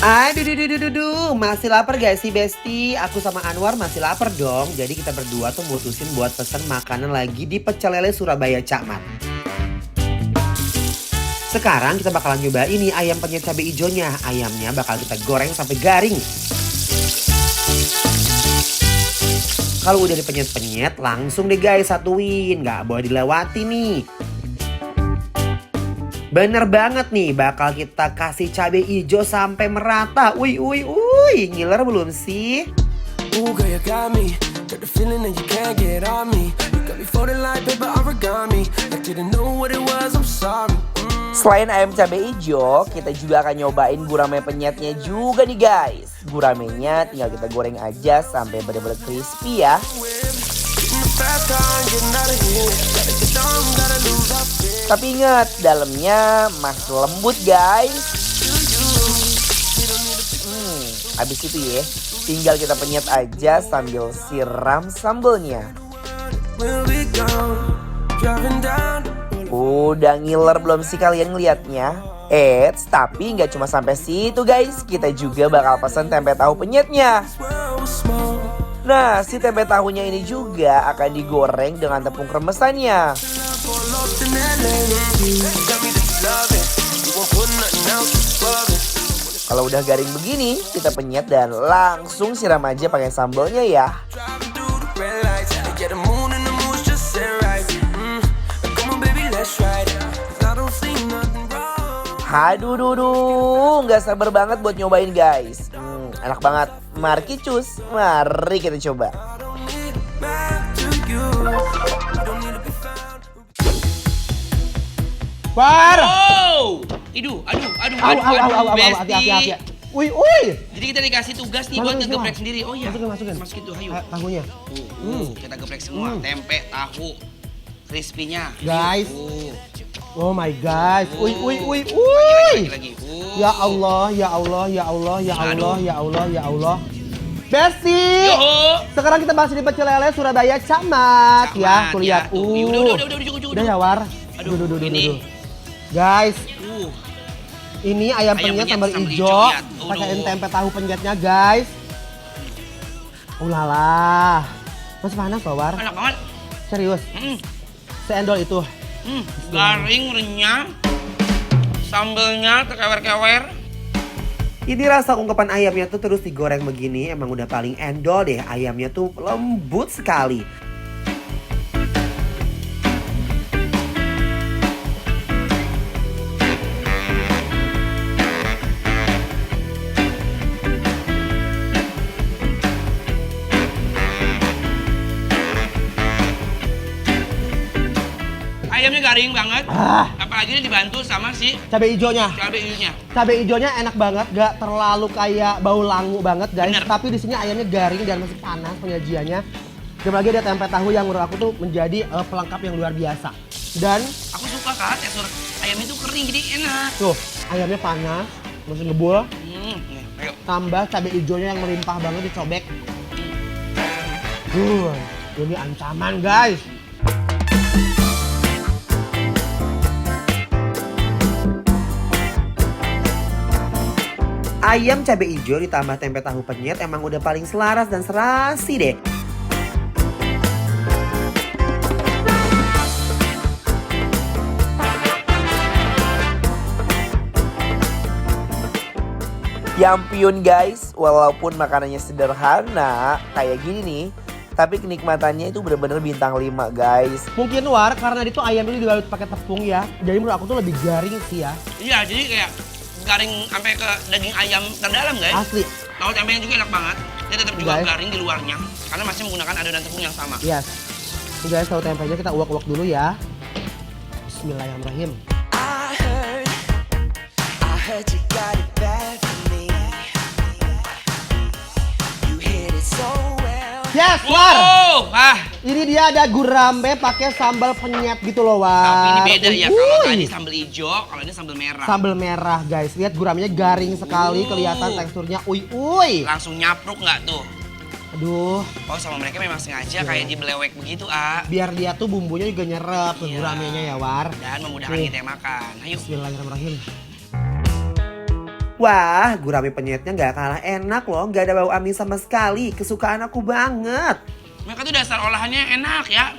Aduh, duh, duh, duh, duh, duh. Masih lapar gak sih Besti? Aku sama Anwar masih lapar dong. Jadi kita berdua tuh mutusin buat pesen makanan lagi di Pecel Lele Surabaya Cakmat. Sekarang kita bakalan nyoba ini ayam penyet cabai hijaunya. Ayamnya bakal kita goreng sampai garing. Kalau udah dipenyet-penyet, langsung deh guys satuin. Gak boleh dilewati nih. Bener banget nih, bakal kita kasih cabai hijau sampai merata. Uy, ngiler belum sih? Selain ayam cabai hijau, kita juga akan nyobain gurame penyetnya juga nih guys. Guramenya tinggal kita goreng aja sampai bener-bener crispy ya. Tapi ingat, dalamnya masih lembut guys. Habis itu ya, tinggal kita penyet aja sambil siram sambelnya. Udah ngiler belum sih kalian ngeliatnya? Tapi nggak cuma sampai situ guys, kita juga bakal pesen tempe tahu penyetnya. Nah, si tempe tahunya ini juga akan digoreng dengan tepung kremesannya. Kalau udah garing begini, kita penyet dan langsung siram aja pakai sambalnya ya. Aduh, nggak sabar banget buat nyobain guys. Enak banget. Mari kicus, mari kita coba. War! Wow! Aduh, Besti. Hati-hati. Uy. Jadi kita dikasih tugas nih buat ngegeprek sendiri. Oh iya. Masukin. Masukin tuh, ayo. Tahunya. Kita geprek semua. Tempe, tahu, crispy-nya. Guys. Oh my gosh. Uy. Lagi. Ya Allah. Besti. Yoho. Sekarang kita masih di Pecel Lele Surabaya Cakmat ya. Tuh lihat. Udah, cukup. Udah ya War. Aduh, ini. Guys, ini ayam penyet sambal hijau. Ya. Pakein tempe tahu penyetnya guys. Ulala. Masih panas loh War. Enak banget. Serius. Seendol itu. Garing, renyah. Sambelnya kekewer-kewer. Ini rasa ungkapan ayamnya tuh terus digoreng begini emang udah paling endol deh. Ayamnya tuh lembut sekali. Ayamnya garing banget. Apalagi ini dibantu sama si Cabai hijaunya. Cabai hijaunya enak banget, gak terlalu kayak bau langu banget guys. Bener. Tapi di sini ayamnya garing dan masih panas penyajiannya. Dan lagi ada tempe tahu yang menurut aku tuh menjadi pelengkap yang luar biasa. Dan aku suka kan tekstur ayamnya tuh kering jadi enak. tuh ayamnya panas, masih ngebul. Nih, ayo. Tambah cabai hijaunya yang melimpah banget dicobek. Ini ancaman guys. Ayam cabai hijau ditambah tempe tahu penyet emang udah paling selaras dan serasi deh. Yampiun guys, walaupun makanannya sederhana kayak gini nih, tapi kenikmatannya itu bener-bener bintang 5 guys. Mungkin War karena itu ayam itu dibalut pakai tepung ya. Jadi menurut aku tuh lebih garing sih ya. Iya, jadi kayak garing sampai ke daging ayam terdalam guys. Asli. Tahu tempenya juga enak banget. Dia tetap juga Guys. garing di luarnya karena masih menggunakan adonan tepung yang sama. Yes. Ini guys, tahu tempenya kita uak-uak dulu ya. Bismillahirrahmanirrahim. I heard you got it bad for me. You hit it so well. Yes, War. Wow! Ini dia ada gurame pakai sambal penyet gitu loh, War. Tapi ini beda ya. Kalau Uy. tadi sambal hijau, kalau ini sambal merah. Sambal merah, guys. Lihat guramenya garing sekali, kelihatan teksturnya. Uy. Langsung nyapruk nggak tuh? Aduh, Oh, sama mereka memang sengaja kayak dibelewek begitu, A. biar dia tuh bumbunya juga nyerap ke Iya. guramenya ya, War. Dan memudahkan Nih. kita yang makan. Ayo. Bismillahirrahmanirrahim. Wah, gurame penyetnya nggak kalah enak loh, nggak ada bau amis sama sekali. Kesukaan aku banget. Mereka tuh dasar olahannya enak ya.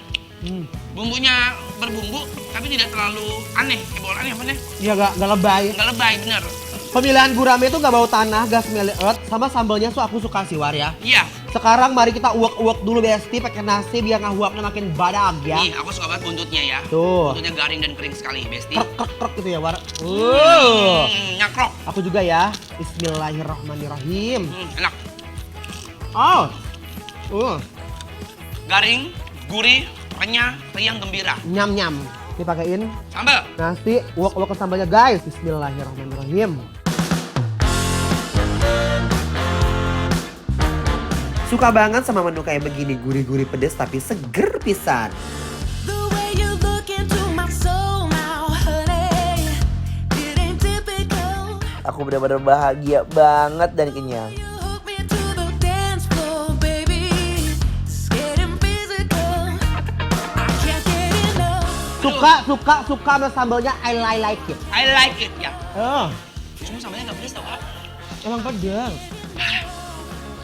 Bumbunya berbumbu, tapi tidak terlalu aneh. Bau aneh apa nih? Iya gak lebay. Nggak lebay, bener. Pemilihan gurame itu gak bau tanah, gak smell earth, sama sambalnya tuh aku suka sih War ya. Iya. Sekarang mari kita uak-uak dulu Besti pakai nasi biar ngahuapnya makin badag ya. Nih, aku suka banget buntutnya ya. Tuh. Buntutnya garing dan kering sekali, Besti. Krek gitu ya War. Nyakrok. Aku juga ya. Bismillahirrahmanirrahim. Enak. Oh. Garing, gurih, renyah, riang, gembira. Nyam. Dipakein Sambal. nasi, uak-uak ke sambalnya guys. Bismillahirrahmanirrahim. Suka banget sama menu kayak begini, gurih-gurih pedes tapi seger pisan. The way you look into my soul now, honey, it ain't typical. Aku benar-benar bahagia banget dan kenyang. You hook me to the dance floor, baby. It's getting physical. I can't get enough. Suka sama sambalnya. I like it. I like it ya. Oh, Cuma sambalnya nggak pedes tau Kak. emang pedas.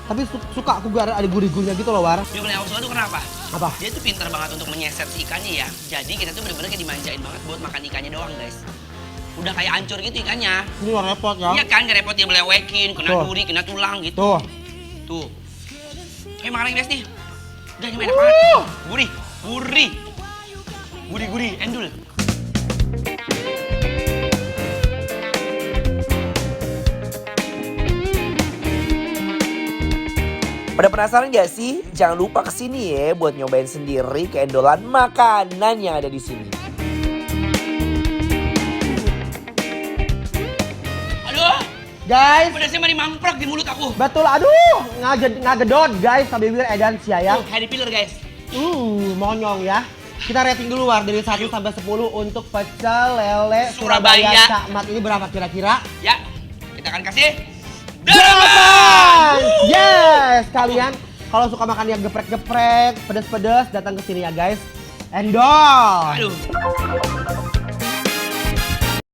Tapi suka aku ada gurih-gurihnya gitu loh War. Yang paling aku suka tuh kenapa? Apa? Dia tuh pintar banget untuk menyeset si ikannya ya. Jadi kita tuh bener-bener kayak dimanjain banget buat makan ikannya doang guys. Udah kayak hancur gitu ikannya. Ini gak repot ya. Iya kan, gak repot dia melewekin, kena Tuh. duri, kena tulang gitu. Tuh. Tuh. Oke, makan lagi guys nih. Udah, ini enak banget. Gurih, endul. Pada penasaran gak sih? Jangan lupa kesini ya buat nyobain sendiri keendolan makanan yang ada di sini. Aduh, Guys, pedasnya mari mamprok di mulut aku. betul aduh ngagedot guys sambil wir edan sia ya. Tuh, kayak di filler guys. Monyong ya. Kita rating dulu War dari 1 sampai 10 untuk pecel lele Surabaya. Surabaya Cakmat ini berapa kira-kira? Ya, kita akan kasih 8! Yes, kalian kalau suka makan yang geprek-geprek, pedas-pedas datang ke sini ya guys. Endol. Aduh.